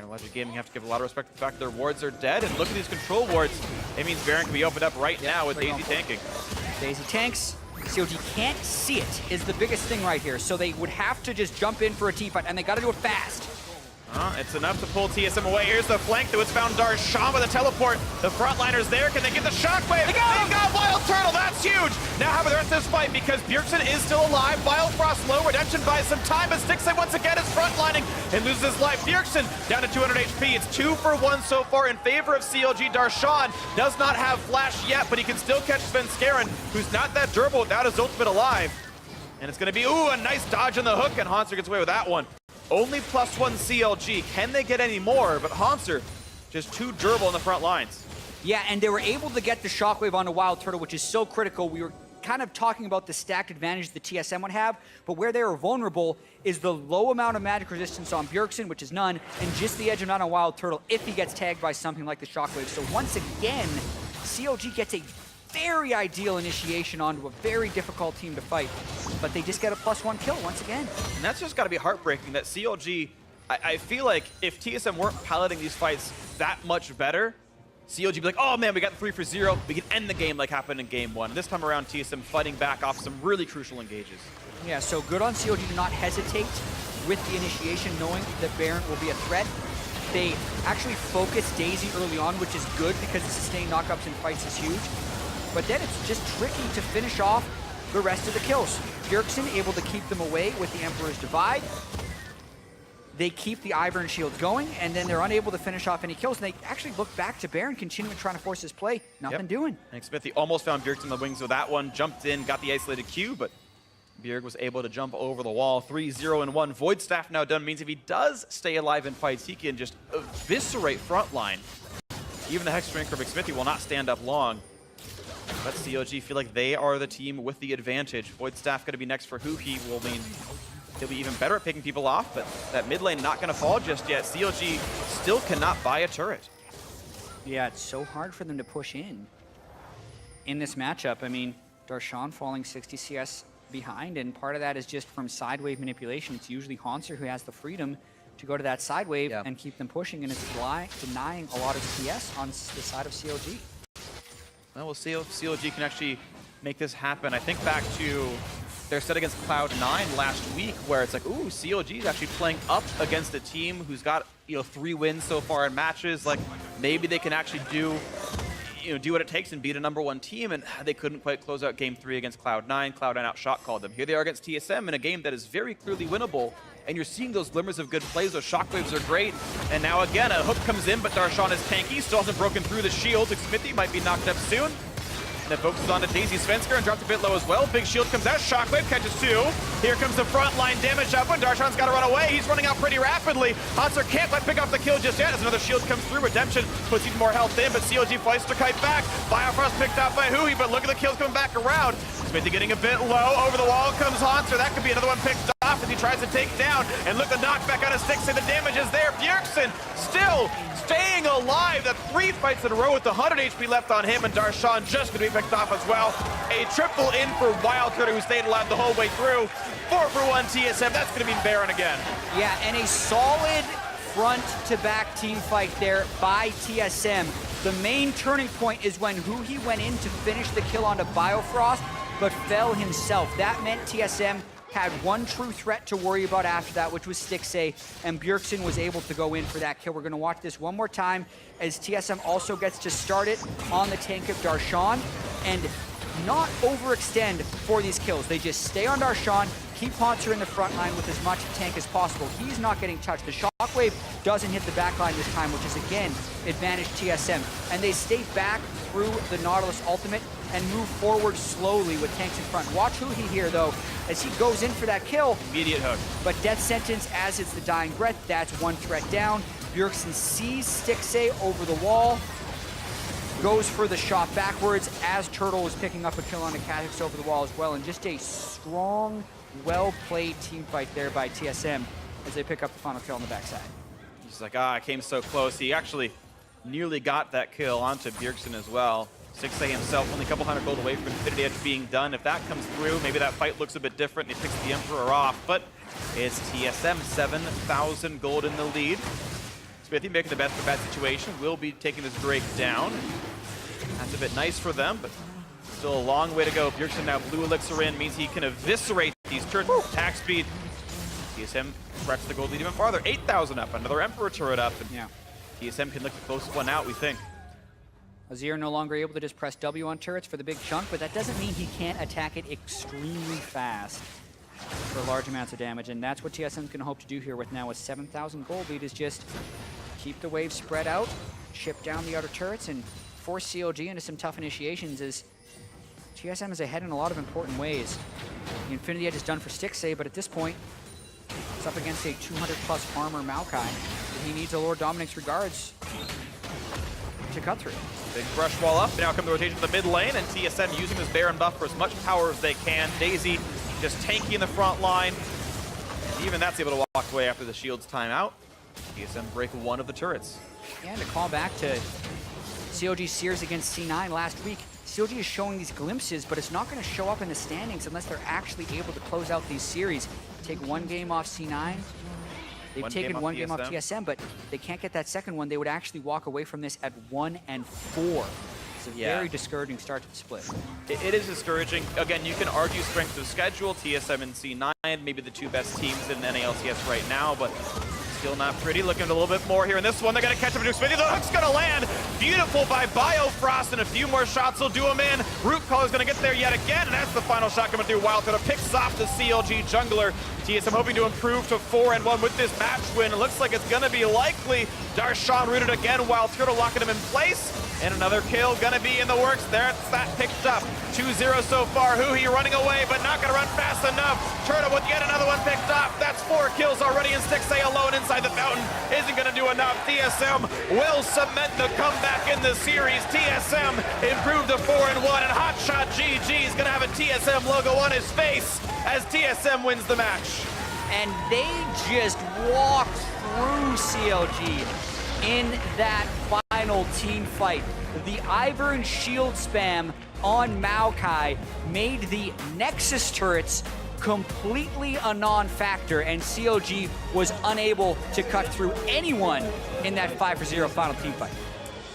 Logic Gaming have to give a lot of respect to the fact that their wards are dead, and look at these control wards. It means Baron can be opened up right now with Daisy tanking. Daisy tanks. CLG can't see it is the biggest thing right here, so they would have to just jump in for a team fight, and they got to do it fast. It's enough to pull TSM away. Here's the flank that was found Darshan with a teleport. The frontliners there. Can they get the shockwave? They got Wild Turtle. That's huge. Now how about the rest of this fight? Because Bjergsen is still alive. Biofrost low. Redemption buys some time, but Stixley once again is frontlining and loses his life. Bjergsen down to 200 HP. It's 2 for 1 so far in favor of CLG. Darshan does not have flash yet, but he can still catch Svenskeren, who's not that durable without his ultimate alive. And it's going to be, a nice dodge on the hook, and Hanser gets away with that one. Only +1 CLG. Can they get any more? But Hanser just too durable in the front lines. Yeah, and they were able to get the shockwave onto Wild Turtle, which is so critical. We were kind of talking about the stacked advantage the TSM would have, but where they are vulnerable is the low amount of magic resistance on Bjergsen, which is none, and just the edge amount on Wild Turtle if he gets tagged by something like the shockwave. So once again, CLG gets a very ideal initiation onto a very difficult team to fight, but they just get a +1 kill once again. And that's just got to be heartbreaking that CLG, I feel like if TSM weren't piloting these fights that much better, CLG would be like, oh man, we got the 3 for 0, we can end the game like happened in game 1. This time around, TSM fighting back off some really crucial engages. Yeah, so good on CLG to not hesitate with the initiation, knowing that Baron will be a threat. They actually focus Daisy early on, which is good because the sustained knockups in fights is huge. But then it's just tricky to finish off the rest of the kills. Bjergsen able to keep them away with the Emperor's Divide. They keep the Ivern shields going, and then they're unable to finish off any kills. And they actually look back to Baron, continuing trying to force his play. Nothing doing. And Smithy almost found Bjergsen on the wings with that one. Jumped in, got the isolated Q, but Bjerg was able to jump over the wall. 3-0-1. Void Staff now done means if he does stay alive in fights, he can just eviscerate frontline. Even the Hex Drink of Smithy will not stand up long. But CLG feel like they are the team with the advantage. Void Staff going to be next for Huhi will mean he'll be even better at picking people off, but that mid lane not going to fall just yet. CLG still cannot buy a turret. Yeah, it's so hard for them to push in this matchup. I mean, Darshan falling 60 CS behind, and part of that is just from side wave manipulation. It's usually Hanser who has the freedom to go to that side wave and keep them pushing, and it's denying a lot of CS on the side of CLG. Well, we'll see if CLG can actually make this happen. I think back to their set against Cloud9 last week, where it's like, ooh, CLG is actually playing up against a team who's got 3 wins so far in matches. Like, maybe they can actually do do what it takes and beat a #1 team, and they couldn't quite close out Game 3 against Cloud9. Cloud9 outshot called them. Here they are against TSM in a game that is very clearly winnable, and you're seeing those glimmers of good plays. Those shockwaves are great, and now again, a hook comes in, but Darshan is tanky, still hasn't broken through the shield. Smithy might be knocked up soon. And it focuses on to Daisy Svensker and dropped a bit low as well. Big shield comes out, Shockwave catches 2. Here comes the front line damage up, and Darshan's got to run away. He's running out pretty rapidly. Hanser can't quite pick up the kill just yet as another shield comes through. Redemption puts even more health in, but CLG flies to kite back. Biofrost picked up by Hui, but look at the kills coming back around. Smithy getting a bit low. Over the wall comes Hanser. That could be another one picked off as he tries to take down. And look, the knockback out of Stix, and the damage is there. Bjergsen still staying alive. That's 3 fights in a row with the 100 HP left on him, and Darshan just going to be picked off as well. A triple in for Wildcard, who stayed alive the whole way through. 4-for-1 TSM. That's going to be Baron again. Yeah, and a solid front-to-back team fight there by TSM. The main turning point is when Hui went in to finish the kill onto Biofrost, but fell himself. That meant TSM had one true threat to worry about after that, which was Stixxay, and Bjergsen was able to go in for that kill. We're going to watch this one more time as TSM also gets to start it on the tank of Darshan and not overextend for these kills. They just stay on Darshan, keep Hanser in the front line with as much tank as possible. He's not getting touched. The Shockwave doesn't hit the back line this time, which is, again, advantage TSM. And they stay back through the Nautilus ultimate and move forward slowly with tanks in front. Watch Hui here, though, as he goes in for that kill. Immediate hook. But death sentence as it's the dying breath. That's one threat down. Bjergsen sees Stixxay over the wall, goes for the shot backwards as Turtle was picking up a kill on the Kha'Zix over the wall as well. And just a strong, well-played team fight there by TSM as they pick up the final kill on the backside. He's like, I came so close. He actually nearly got that kill onto Bjergsen as well. Stixxay himself only a couple hundred gold away from Infinity Edge being done. If that comes through, maybe that fight looks a bit different and he picks the Emperor off. But it's TSM, 7,000 gold in the lead. Smithy making the best of that situation. Will be taking this Drake down. That's a bit nice for them, but still a long way to go. Bjergsen now blue elixir in, means he can eviscerate these turrets with attack speed. TSM stretches the gold lead even farther. 8,000 up, another Emperor turret up. And yeah, TSM can look the closest one out, we think. Azir no longer able to just press W on turrets for the big chunk, but that doesn't mean he can't attack it extremely fast for large amounts of damage, and that's what TSM's going to hope to do here with now a 7,000 gold lead, is just keep the wave spread out, chip down the outer turrets, and force CLG into some tough initiations, as TSM is ahead in a lot of important ways. The Infinity Edge is done for Stixxay, but at this point, it's up against a 200+ armor Maokai. He needs a Lord Dominic's regards to cut through. Big brush wall up, now come the rotation to the mid lane, and TSM using this Baron buff for as much power as they can. Daisy just tanky in the front line. Even that's able to walk away after the shield's time out. TSM break one of the turrets. And to call back to CLG Sears against C9 last week, CLG is showing these glimpses, but it's not going to show up in the standings unless they're actually able to close out these series. Take one game off C9. They've taken one game off TSM, but they can't get that second one. They would actually walk away from this at 1-4. It's a very discouraging start to the split. It is discouraging. Again, you can argue strength of schedule. TSM and C9, maybe the two best teams in LCS right now, but still not pretty. Looking at a little bit more here in this one. They're going to catch up into Smithy. The hook's going to land. Beautiful by Biofrost, and a few more shots will do him in. Root Caller's going to get there yet again, and that's the final shot coming through. Wildcard picks off the CLG jungler. TSM hoping to improve to 4-1 with this match win. It looks like it's going to be likely. Darshan rooted again while Turtle locking him in place. And another kill going to be in the works. There's that picked up. 2-0 so far. Hui running away, but not going to run fast enough. Turtle with yet another one picked up. That's 4 kills already, and Stixxay alone inside the fountain isn't going to do enough. TSM will cement the comeback in the series. TSM improved to 4-1, and Hotshot GG is going to have a TSM logo on his face as TSM wins the match. And they just walked through CLG in that final team fight. The Ivern shield spam on Maokai made the Nexus turrets completely a non-factor, and CLG was unable to cut through anyone in that 5-0 final team fight.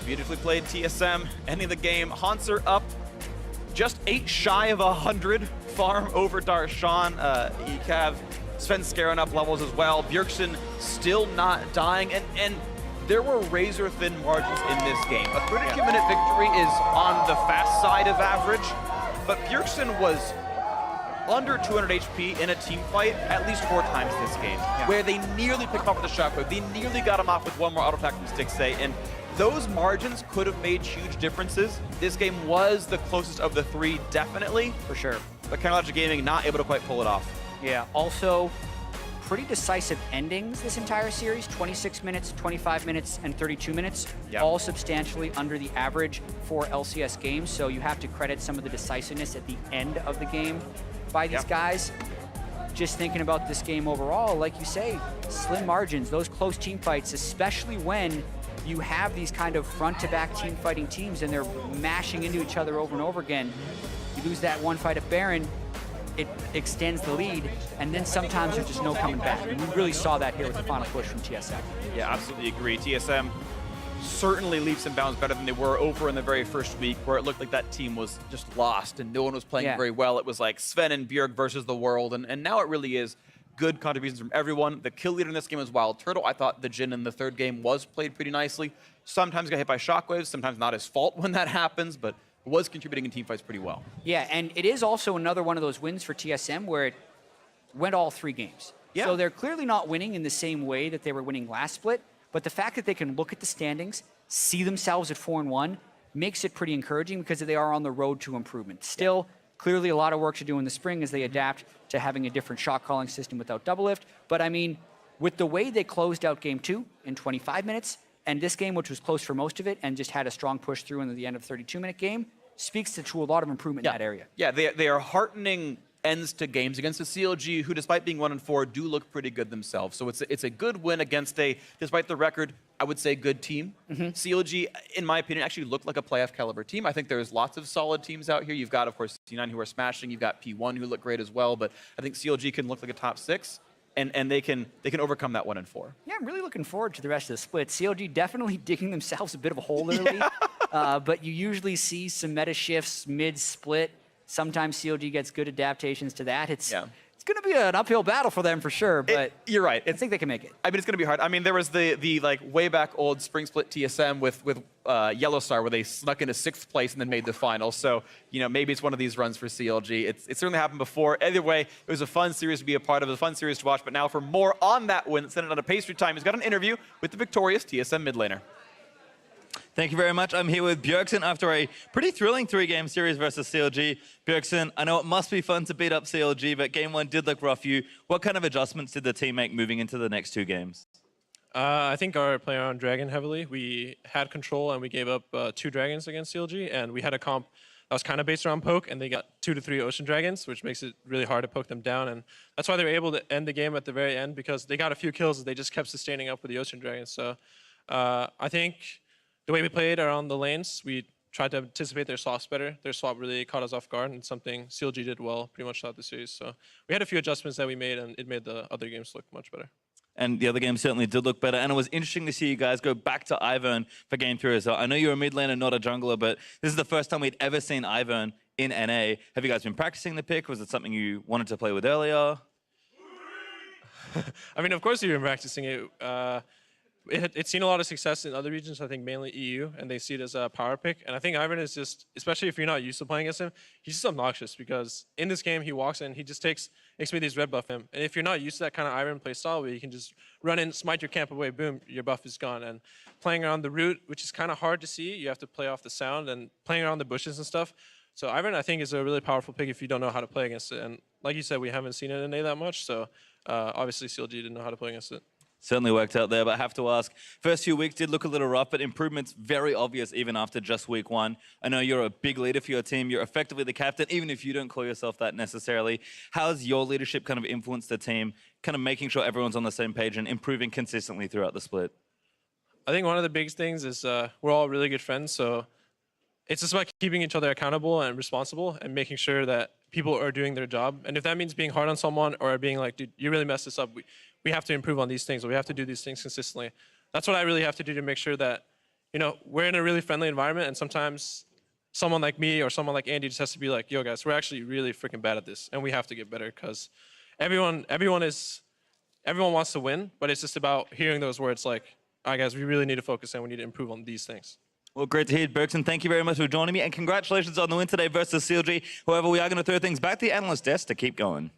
Beautifully played TSM, ending the game. Hanser up just 8 shy of 100 farm over Darshan. Ekav, Sven Scaron up levels as well. Bjergsen still not dying, and there were razor-thin margins in this game. A 32-minute victory is on the fast side of average, but Bjergsen was under 200 HP in a team fight at least 4 times this game, where they nearly picked him off with a shockwave. They nearly got him off with one more auto attack from Stixay, and those margins could have made huge differences. This game was the closest of the 3, definitely. For sure. But Logic Gaming not able to quite pull it off. Yeah, also pretty decisive endings this entire series, 26 minutes, 25 minutes, and 32 minutes, all substantially under the average for LCS games, so you have to credit some of the decisiveness at the end of the game by these guys. Just thinking about this game overall, like you say, slim margins, those close team fights, especially when you have these kind of front-to-back team fighting teams and they're mashing into each other over and over again. You lose that one fight at Baron, it extends the lead, and then sometimes there's just no coming back. And we really saw that here with the final push from TSM. Yeah, absolutely agree. TSM certainly leaps and bounds better than they were over in the very first week, where it looked like that team was just lost and no one was playing very well. It was like Sven and Bjerg versus the world, and now it really is good contributions from everyone. The kill leader in this game was Wild Turtle. I thought the Jhin in the 3rd game was played pretty nicely. Sometimes got hit by shockwaves, sometimes not his fault when that happens, but was contributing in team fights pretty well. Yeah, and it is also another one of those wins for TSM where it went all 3 games. Yeah. So they're clearly not winning in the same way that they were winning last split, but the fact that they can look at the standings, see themselves at 4-1, makes it pretty encouraging because they are on the road to improvement. Still, clearly a lot of work to do in the spring as they adapt to having a different shot calling system without double lift. But I mean, with the way they closed out game 2 in 25 minutes, and this game, which was close for most of it, and just had a strong push through into the end of the 32-minute game, speaks to a lot of improvement in that area. Yeah, they are heartening ends to games against the CLG, who, despite being 1-4, do look pretty good themselves. So it's a good win against a, despite the record, I would say good team. CLG, in my opinion, actually looked like a playoff caliber team. I think there's lots of solid teams out here. You've got, of course, C9 who are smashing. You've got P1 who look great as well. But I think CLG can look like a top 6. And they can overcome that 1-4. Yeah, I'm really looking forward to the rest of the split. CLG definitely digging themselves a bit of a hole early, but you usually see some meta shifts mid-split. Sometimes CLG gets good adaptations to that. It's going to be an uphill battle for them for sure, but you're right. I think they can make it. I mean, it's going to be hard. I mean, there was the like way back old spring split TSM with Yellow Star where they snuck into 6th place and then made the final. So, you know, maybe it's one of these runs for CLG. It's certainly happened before. Either way, it was a fun series to be a part of, a fun series to watch. But now for more on that win, send it on a pastry time. He's got an interview with the victorious TSM mid laner. Thank you very much. I'm here with Bjergsen after a pretty thrilling 3-game series versus CLG. Bjergsen, I know it must be fun to beat up CLG, but game 1 did look rough for you. What kind of adjustments did the team make moving into the next 2 games? I think our player on Dragon heavily. We had control and we gave up 2 Dragons against CLG, and we had a comp that was kind of based around poke, and they got 2 to 3 Ocean Dragons, which makes it really hard to poke them down, and that's why they were able to end the game at the very end, because they got a few kills, they just kept sustaining up with the Ocean Dragons. So I think the way we played around the lanes, we tried to anticipate their swaps better. Their swap really caught us off guard, and something CLG did well pretty much throughout the series. So we had a few adjustments that we made, and it made the other games look much better. And the other games certainly did look better. And it was interesting to see you guys go back to Ivern for game 3 as well. I know you're a mid laner, not a jungler, but this is the first time we'd ever seen Ivern in NA. Have you guys been practicing the pick? Was it something you wanted to play with earlier? I mean, of course we've been practicing it. It's seen a lot of success in other regions, I think mainly EU, and they see it as a power pick. And I think Ivern is just, especially if you're not used to playing against him, he's just obnoxious because in this game he walks in, he just takes me these red buff him. And if you're not used to that kind of Ivern play style where you can just run in, smite your camp away, boom, your buff is gone. And playing around the root, which is kind of hard to see, you have to play off the sound, and playing around the bushes and stuff. So Ivern, I think, is a really powerful pick if you don't know how to play against it. And like you said, we haven't seen it in A that much, so obviously CLG didn't know how to play against it. Certainly worked out there, but I have to ask, first few weeks did look a little rough, but improvements very obvious even after just week 1. I know you're a big leader for your team. You're effectively the captain, even if you don't call yourself that necessarily. How's your leadership kind of influenced the team, kind of making sure everyone's on the same page and improving consistently throughout the split? I think one of the biggest things is we're all really good friends, so it's just about keeping each other accountable and responsible and making sure that people are doing their job. And if that means being hard on someone or being like, dude, you really messed this up, we have to improve on these things, or we have to do these things consistently. That's what I really have to do to make sure that, you know, we're in a really friendly environment, and sometimes someone like me or someone like Andy just has to be like, yo guys, we're actually really freaking bad at this, and we have to get better, because everyone wants to win, but it's just about hearing those words like, all right, guys, we really need to focus and we need to improve on these things. Well, great to hear, Bergson. Thank you very much for joining me, and congratulations on the win today versus CLG. However, we are going to throw things back to the analyst desk to keep going.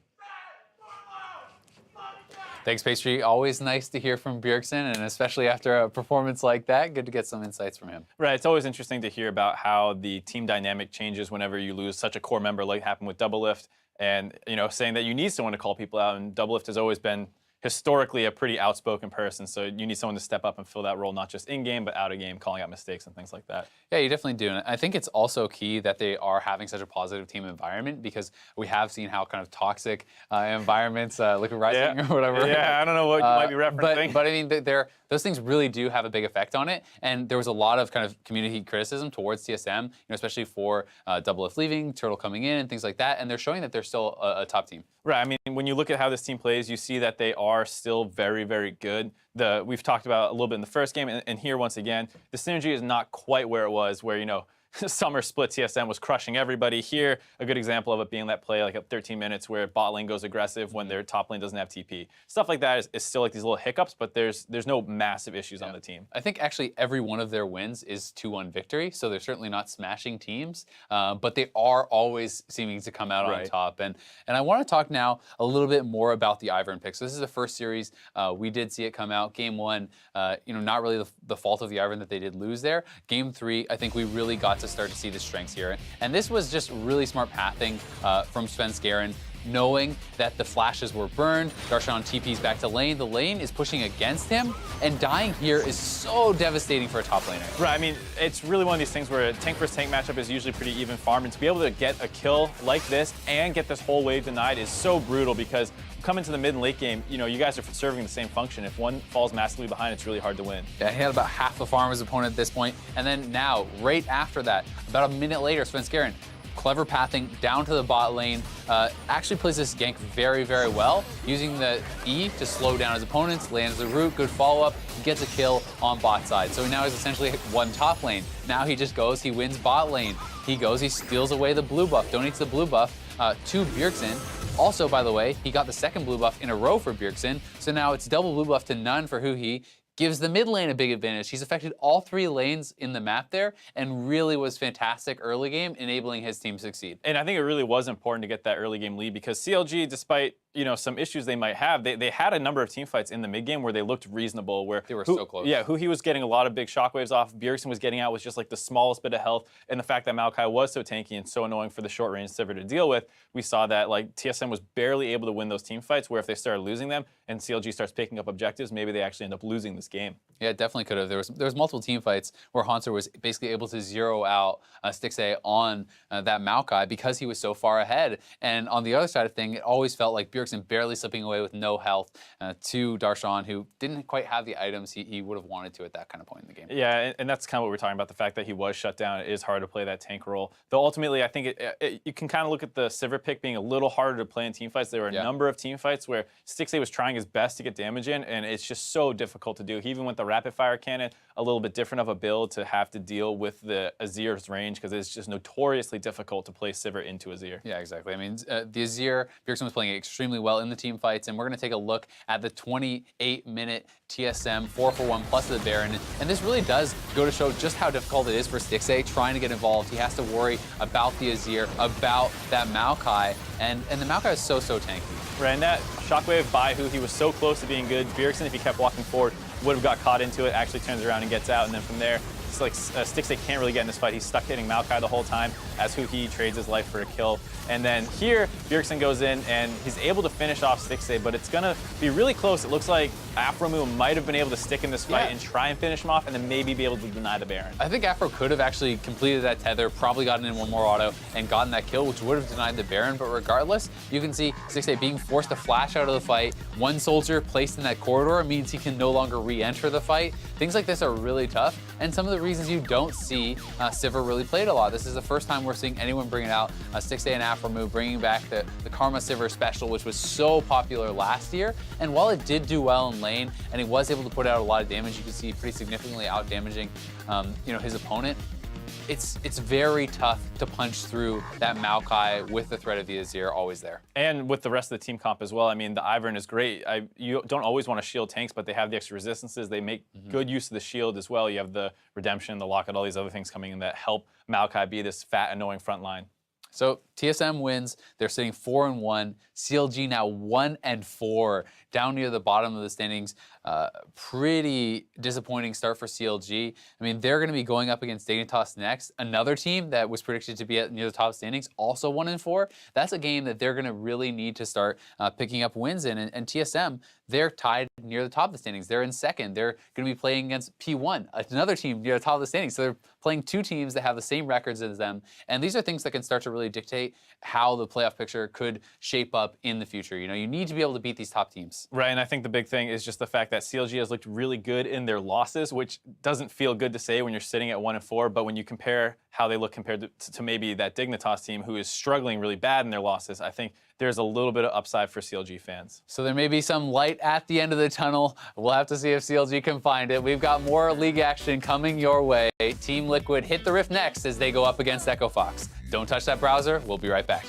Thanks, Pastry. Always nice to hear from Bjergsen, and especially after a performance like that, good to get some insights from him. Right, it's always interesting to hear about how the team dynamic changes whenever you lose such a core member like happened with Doublelift, and saying that you need someone to call people out, and Doublelift has always been historically a pretty outspoken person, so you need someone to step up and fill that role, not just in-game, but out-of-game, calling out mistakes and things like that. Yeah, you definitely do. And I think it's also key that they are having such a positive team environment, because we have seen how kind of toxic environments, Liquid Rising or whatever. Yeah, I don't know what you might be referencing. But I mean, those things really do have a big effect on it. And there was a lot of kind of community criticism towards TSM, especially for Doublelift leaving, Turtle coming in, and things like that. And they're showing that they're still a top team. Right, I mean, when you look at how this team plays, you see that they are still very, very good. We've talked about a little bit in the first game, and here once again, the synergy is not quite where it was, where, summer split TSM was crushing everybody. Here, a good example of it being that play like at 13 minutes where bot lane goes aggressive when their top lane doesn't have TP. Stuff like that is still like these little hiccups, but there's no massive issues on the team. I think actually every one of their wins is 2-1 victory, so they're certainly not smashing teams, but they are always seeming to come out on top. And I want to talk now a little bit more about the Ivern pick. So this is the first series. We did see it come out. Game 1, not really the fault of the Ivern that they did lose there. Game 3, I think we really got to start to see the strengths here. And this was just really smart pathing from Svenskeren, knowing that the flashes were burned. Darshan TP's back to lane. The lane is pushing against him, and dying here is so devastating for a top laner. Right, I mean, it's really one of these things where a tank versus tank matchup is usually pretty even farm, and to be able to get a kill like this and get this whole wave denied is so brutal, because coming to the mid and late game, you guys are serving the same function. If one falls massively behind, it's really hard to win. Yeah, he had about half the farm of his opponent at this point, and then now, right after that, about a minute later, Svenskeren, clever pathing down to the bot lane, actually plays this gank very, very well, using the E to slow down his opponents, lands the root, good follow-up, gets a kill on bot side. So now he's essentially one top lane. Now he just goes, he wins bot lane. He goes, he steals away the blue buff, donates the blue buff to Bjergsen. Also, by the way, he got the second blue buff in a row for Bjergsen, so now it's double blue buff to none for Huhi. Gives the mid lane a big advantage. He's affected all 3 lanes in the map there, and really was fantastic early game, enabling his team to succeed. And I think it really was important to get that early game lead, because CLG, despite some issues they might have, they had a number of team fights in the mid game where they looked reasonable, where they were so close. Yeah, Huhi was getting a lot of big shockwaves off. Bjergsen was getting out with just like the smallest bit of health, and the fact that Maokai was so tanky and so annoying for the short range Sivir to deal with, we saw that like TSM was barely able to win those team fights, where if they started losing them and CLG starts picking up objectives, maybe they actually end up losing this game. Yeah, it definitely could have. There was multiple team fights where Haunter was basically able to zero out Stixxay on that Maokai because he was so far ahead. And on the other side of thing, it always felt like Bjergsen barely slipping away with no health to Darshan, who didn't quite have the items he would have wanted to at that kind of point in the game. Yeah, and that's kind of what we're talking about, the fact that he was shut down. It is hard to play that tank role. Though ultimately, I think you can kind of look at the Sivir pick being a little harder to play in team fights. There were a number of team fights where Stixxay was trying his best to get damage in, and it's just so difficult to do. He even went the rapid fire cannon, a little bit different of a build to have to deal with the Azir's range, because it's just notoriously difficult to play Sivir into Azir. Yeah, exactly. I mean, the Azir, Bjergsen was playing extremely well in the team fights, and we're going to take a look at the 28-minute TSM 4-for-1 plus the Baron, and this really does go to show just how difficult it is for Stixxay trying to get involved. He has to worry about the Azir, about that Maokai, and the Maokai is so tanky. Right, and that shockwave by who he was so close to being good. Bjergsen, if he kept walking forward, would have got caught into it, actually turns around and gets out, and then from there, it's like Stixxay can't really get in this fight. He's stuck hitting Maokai the whole time as Huhi trades his life for a kill. And then here, Bjergsen goes in and he's able to finish off Stixxay, but it's gonna be really close. It looks like Afromu might have been able to stick in this fight and try and finish him off, and then maybe be able to deny the Baron. I think Afro could have actually completed that tether, probably gotten in one more auto, and gotten that kill, which would have denied the Baron. But regardless, you can see Stixxay being forced to flash out of the fight. One soldier placed in that corridor means he can no longer re-enter the fight. Things like this are really tough, and some of the reasons you don't see Sivir really played a lot. This is the first time we're seeing anyone bring it out. Stixxay and Afromu bringing back the Karma Sivir special, which was so popular last year. And while it did do well in lane, and he was able to put out a lot of damage, you can see pretty significantly out damaging his opponent. it's very tough to punch through that Maokai with the threat of the Azir always there. And with the rest of the team comp as well. I mean, the Ivern is great. You don't always want to shield tanks, but they have the extra resistances. They make good use of the shield as well. You have the Redemption, the Locket, all these other things coming in that help Maokai be this fat, annoying front line. So TSM wins. They're sitting 4-1. CLG now 1-4, down near the bottom of the standings. Pretty disappointing start for CLG. I mean, they're going to be going up against Dignitas next. Another team that was predicted to be near the top standings, also 1-4. That's a game that they're going to really need to start picking up wins in. And TSM, they're tied near the top of the standings. They're in second. They're going to be playing against P1, another team near the top of the standings. So they're playing two teams that have the same records as them. And these are things that can start to really dictate how the playoff picture could shape up in the future. You know, you need to be able to beat these top teams. Right, and I think the big thing is just the fact that CLG has looked really good in their losses, which doesn't feel good to say when you're sitting at 1-4, but when you compare how they look compared to maybe that Dignitas team who is struggling really bad in their losses, I think there's a little bit of upside for CLG fans. So there may be some light at the end of the tunnel. We'll have to see if CLG can find it. We've got more league action coming your way. Team Liquid hit the Rift next as they go up against Echo Fox. Don't touch that browser. We'll be right back.